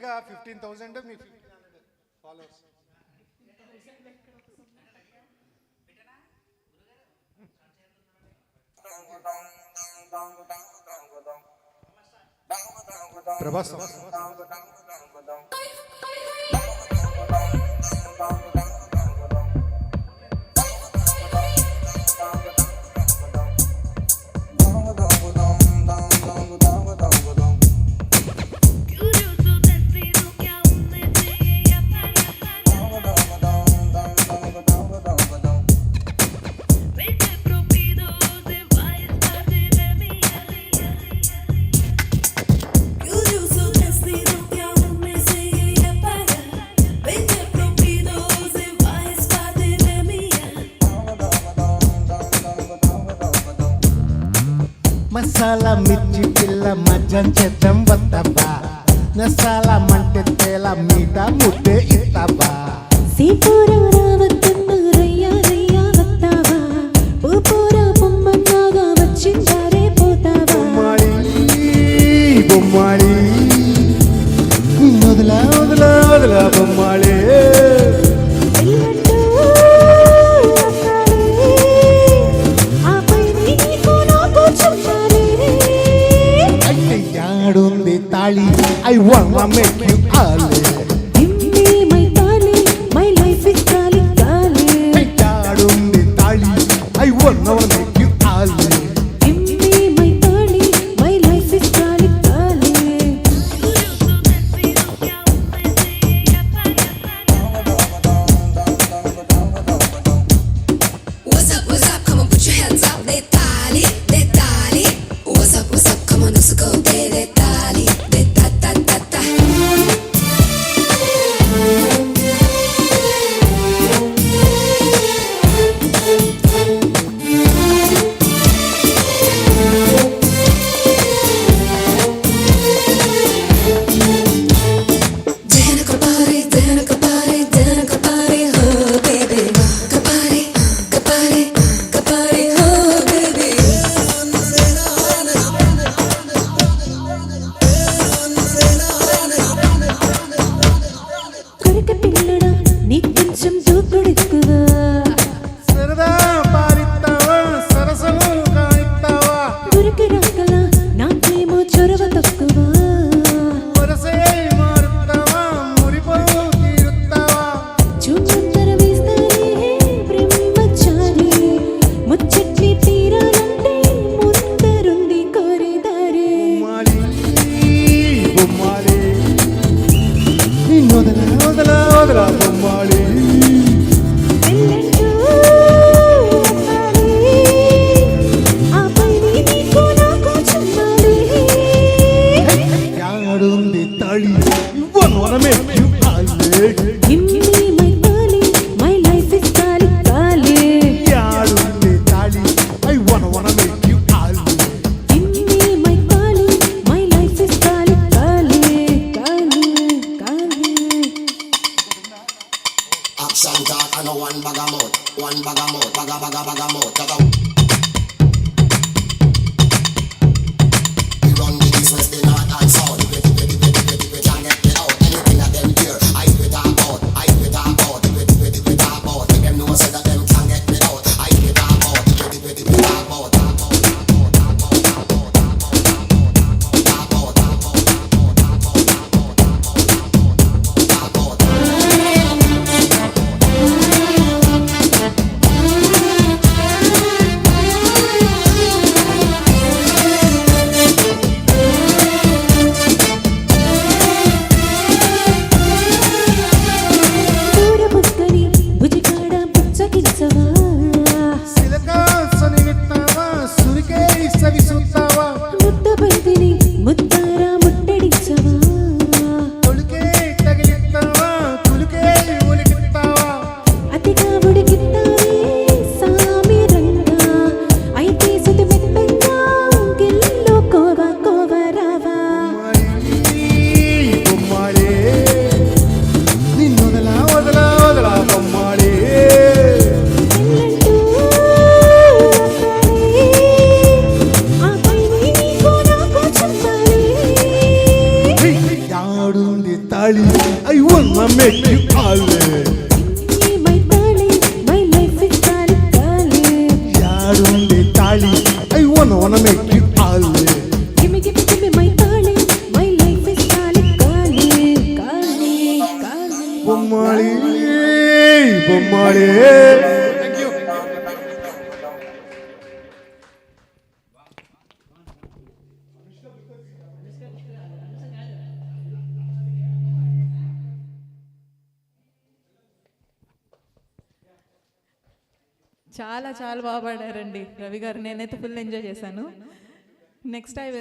కరెక్ట్గా 15,000 మీ 1,500 ఫాలోవర్స్. ప్రభాస్ మసాలా మిర్చి పిల్ల మజ్జం చేద్దాం వత్తబ్బా నసాలా మంటే తేల మీట ముద్దే ఇస్తావా సీపూరం రావద్దన్న రయ్యా రయ్యా వస్తావా పూపూరా పొమ్మన్నాగా వచ్చిందారే పోతావా బొమ్మాళి వదలా వదలా వదలా బొమ్మాళి I wanna make you all. Dimmi my tali, my life is tali tali. Hey, yadundi tali, I wanna make you all. Dimmi my tali, my life is tali tali. What's up, come on put your hands up. De tali, what's up, come on let's go. De tali. తాళి I వన్న make you all my తాళి my life is తాళి తాళి యాడుంది తాళి I వన్న make you all గిమి my తాళి my life is తాళి తాళి తాళి తాళి బొమ్మాళి బొమ్మాళి థ్యాంక్ యూ చాలా చాలా బాగా పాడారండి రవి గారు. నేనైతే ఫుల్ ఎంజాయ్ చేశాను. నెక్స్ట్